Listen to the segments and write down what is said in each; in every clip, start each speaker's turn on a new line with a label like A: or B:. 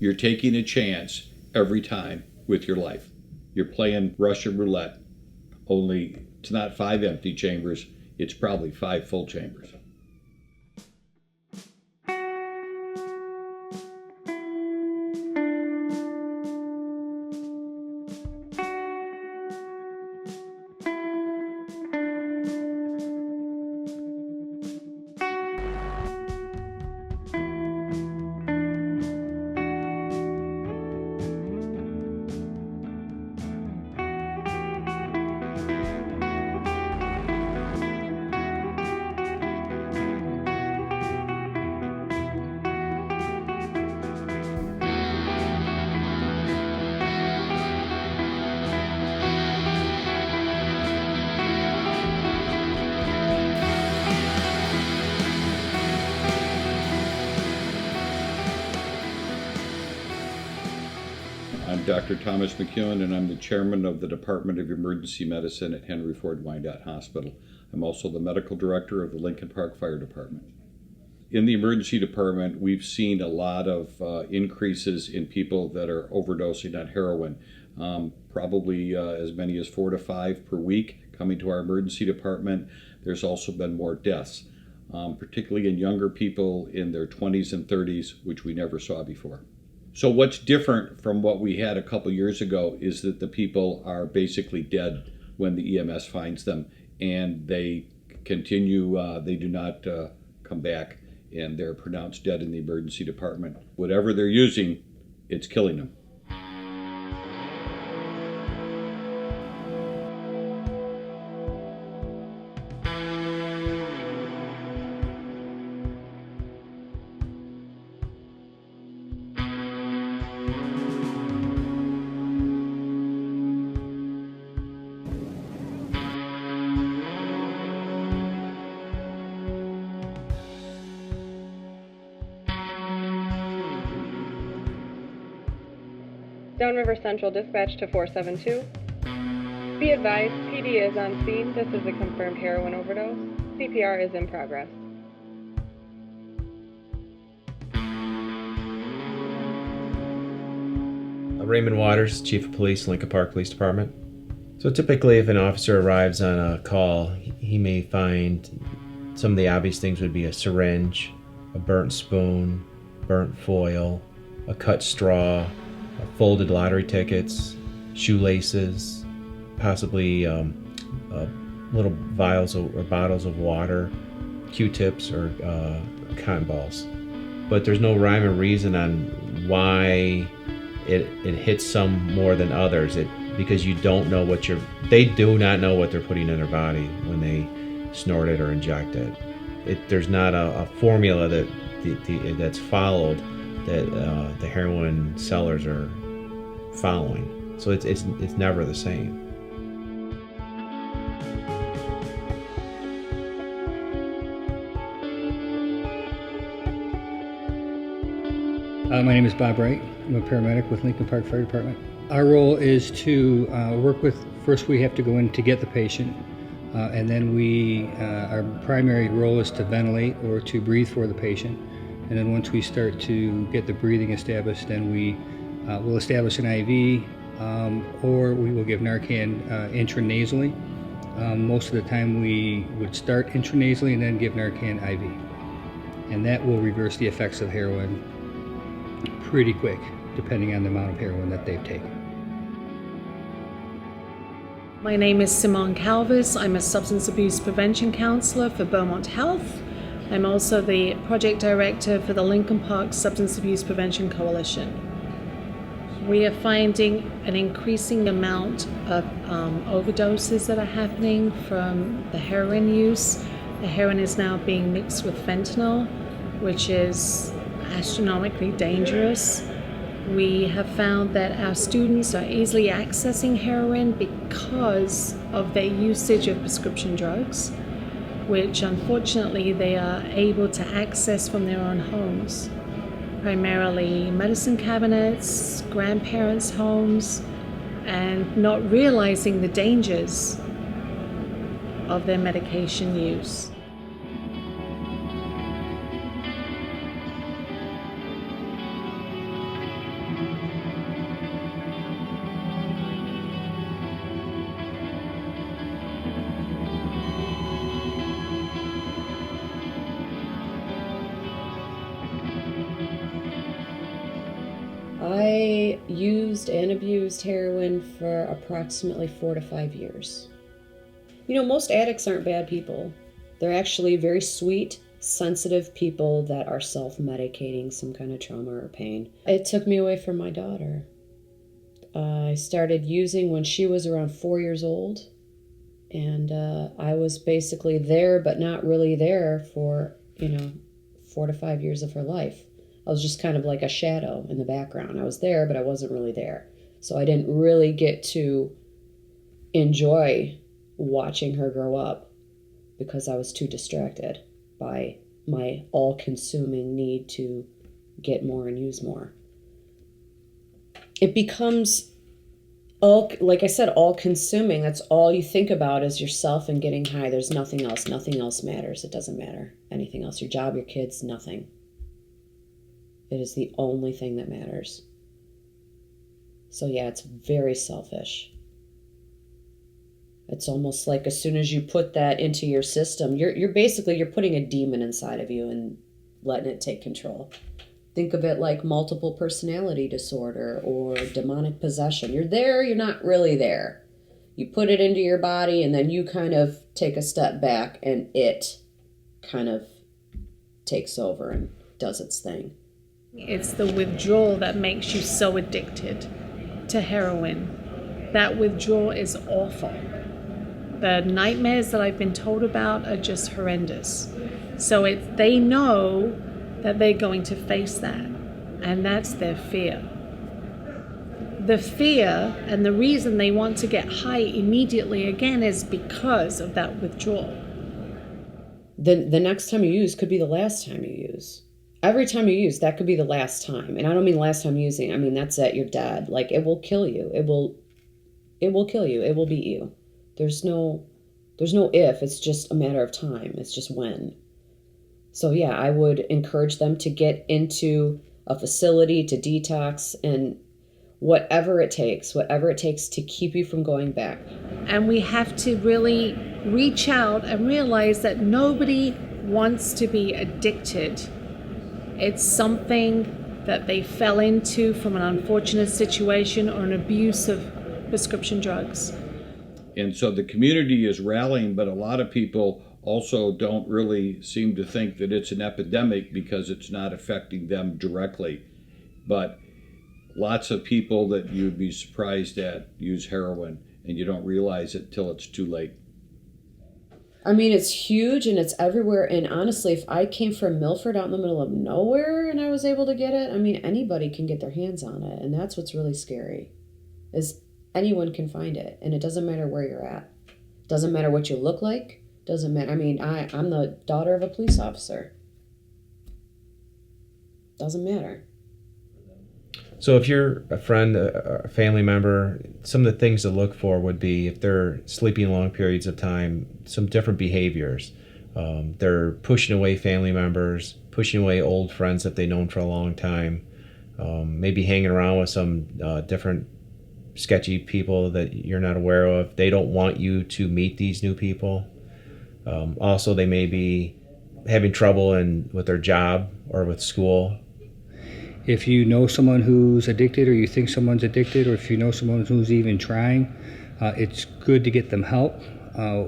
A: You're taking a chance every time with your life. You're playing Russian roulette, only it's not 5 empty chambers, it's probably 5 full chambers. I'm Dr. Thomas McEwen, and I'm the chairman of the Department of Emergency Medicine at Henry Ford Wyandotte Hospital. I'm also the medical director of the Lincoln Park Fire Department. In the emergency department, we've seen a lot of increases in people that are overdosing on heroin, probably as many as 4 to 5 per week coming to our emergency department. There's also been more deaths, particularly in younger people in their 20s and 30s, which we never saw before. So what's different from what we had a couple years ago is that the people are basically dead when the EMS finds them, and they continue, they do not come back, and they're pronounced dead in the emergency department. Whatever they're using, it's killing them.
B: Downriver Central dispatch to 472. Be advised, PD is on scene. This is a confirmed heroin overdose. CPR is in progress.
C: Raymond Waters, Chief of Police, Lincoln Park Police Department. So typically if an officer arrives on a call, he may find some of the obvious things would be a syringe, a burnt spoon, burnt foil, a cut straw, folded lottery tickets, shoelaces, possibly little vials or bottles of water, Q-tips, or cotton balls. But there's no rhyme or reason on why it hits some more than others. Because you don't know they do not know what they're putting in their body when they snort it or inject it. There's not a formula that's followed that the heroin sellers are following. So it's never the same.
D: My name is Bob Wright. I'm a paramedic with Lincoln Park Fire Department. Our role is to work with, first we have to go in to get the patient, and then our primary role is to ventilate or to breathe for the patient. And then once we start to get the breathing established, then we will establish an IV, or we will give Narcan intranasally. Most of the time we would start intranasally and then give Narcan IV. And that will reverse the effects of heroin pretty quick, depending on the amount of heroin that they've taken.
E: My name is Simone Calvis. I'm a substance abuse prevention counselor for Beaumont Health. I'm also the project director for the Lincoln Park Substance Abuse Prevention Coalition. We are finding an increasing amount of overdoses that are happening from the heroin use. The heroin is now being mixed with fentanyl, which is astronomically dangerous. We have found that our students are easily accessing heroin because of their usage of prescription drugs, which unfortunately they are able to access from their own homes, primarily medicine cabinets, grandparents' homes, and not realizing the dangers of their medication use.
F: I used and abused heroin for approximately 4 to 5 years. You know, most addicts aren't bad people. They're actually very sweet, sensitive people that are self-medicating some kind of trauma or pain. It took me away from my daughter. I started using when she was around 4 years old, and I was basically there but not really there for, 4 to 5 years of her life. I was just kind of like a shadow in the background. I was there, but I wasn't really there. So I didn't really get to enjoy watching her grow up because I was too distracted by my all-consuming need to get more and use more. It becomes, like I said, all-consuming. That's all you think about is yourself and getting high. There's nothing else. Nothing else matters. It doesn't matter. Anything else. Your job, your kids, nothing. It is the only thing that matters. So yeah, it's very selfish. It's almost like as soon as you put that into your system, you're putting a demon inside of you and letting it take control. Think of it like multiple personality disorder or demonic possession. You're there, you're not really there. You put it into your body and then you kind of take a step back and it kind of takes over and does its thing.
E: It's the withdrawal that makes you so addicted to heroin. That withdrawal is awful. The nightmares that I've been told about are just horrendous. So they know that they're going to face that, and that's their fear. The fear and the reason they want to get high immediately again is because of that withdrawal.
F: The next time you use could be the last time you use. Every time you use, that could be the last time. And I don't mean last time using, I mean that's it, you're dead. Like it will kill you. It will kill you. It will beat you. There's no if, it's just a matter of time. It's just when. So yeah, I would encourage them to get into a facility to detox and whatever it takes to keep you from going back.
E: And we have to really reach out and realize that nobody wants to be addicted. It's something that they fell into from an unfortunate situation or an abuse of prescription drugs.
A: And so the community is rallying, but a lot of people also don't really seem to think that it's an epidemic because it's not affecting them directly. But lots of people that you'd be surprised at use heroin, and you don't realize it till it's too late.
F: I mean, it's huge and it's everywhere. And honestly, if I came from Milford out in the middle of nowhere and I was able to get it, I mean, anybody can get their hands on it. And that's what's really scary, is anyone can find it. And it doesn't matter where you're at. It doesn't matter what you look like. Doesn't matter. I mean, I'm the daughter of a police officer. Doesn't matter.
C: So if you're a friend, a family member, some of the things to look for would be if they're sleeping long periods of time, some different behaviors. They're pushing away family members, pushing away old friends that they've known for a long time, maybe hanging around with some different sketchy people that you're not aware of. They don't want you to meet these new people. Also, they may be having trouble with their job or with school.
D: If you know someone who's addicted, or you think someone's addicted, or if you know someone who's even trying, it's good to get them help.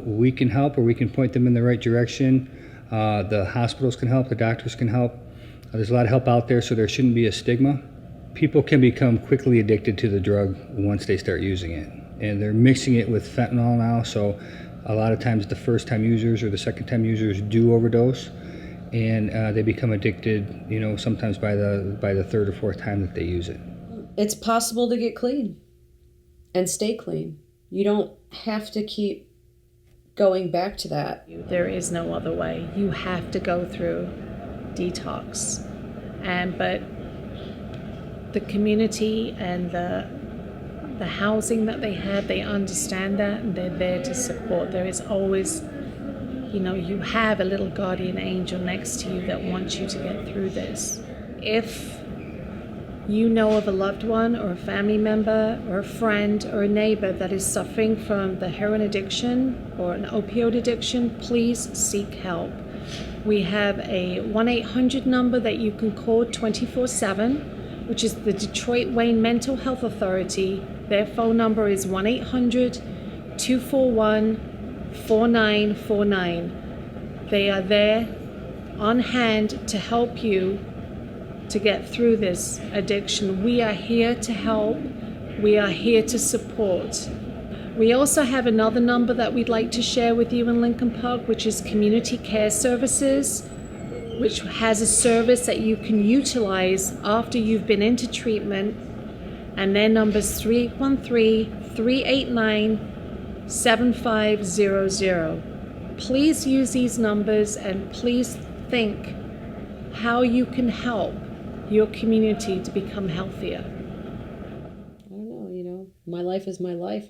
D: We can help, or we can point them in the right direction. The hospitals can help, the doctors can help. There's a lot of help out there, so there shouldn't be a stigma. People can become quickly addicted to the drug once they start using it. And they're mixing it with fentanyl now, so a lot of times the first-time users or the second-time users do overdose. And they become addicted, sometimes by the third or fourth time that they use it.
F: It's possible to get clean and stay clean. You don't have to keep going back to that.
E: There is no other way. You have to go through detox. But the community and the housing that they have, they understand that and they're there to support. There is always, you have a little guardian angel next to you that wants you to get through this. If you know of a loved one or a family member or a friend or a neighbor that is suffering from the heroin addiction or an opioid addiction, please seek help. We have a 1-800 number that you can call 24/7. which is the Detroit Wayne Mental Health Authority. Their phone number is 1-800-241-4949. They are there on hand to help you to get through this addiction. We are here to help. We are here to support. We also have another number that we'd like to share with you in Lincoln Park, which is Community Care Services, which has a service that you can utilize after you've been into treatment. And their number is 313-389-7500. Please use these numbers and please think how you can help your community to become healthier.
F: I don't know, my life is my life.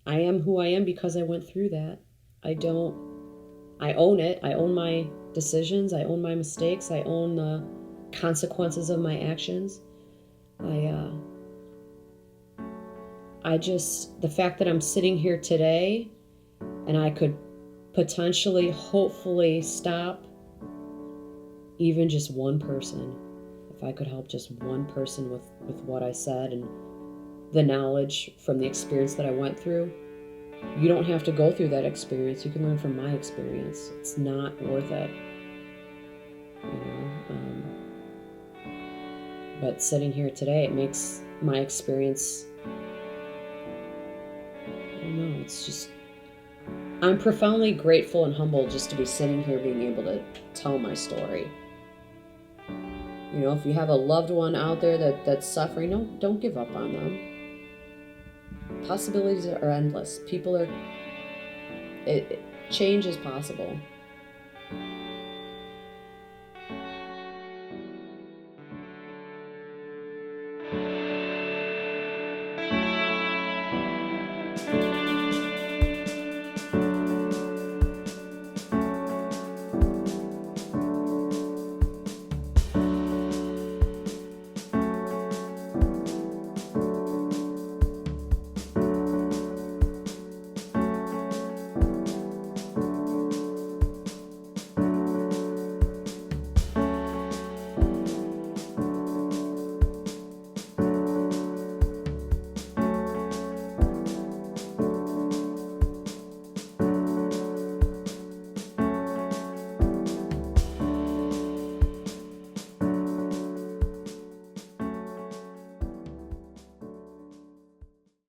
F: I am who I am because I went through that. I own it. I own my decisions. I own my mistakes. I own the consequences of my actions. The fact that I'm sitting here today and I could potentially, hopefully stop even just one person. If I could help just one person with what I said and the knowledge from the experience that I went through. You don't have to go through that experience. You can learn from my experience. It's not worth it. But sitting here today, it makes my experience, I don't know, it's just, I'm profoundly grateful and humbled just to be sitting here being able to tell my story. If you have a loved one out there that's suffering, don't give up on them. Possibilities are endless. Change is possible.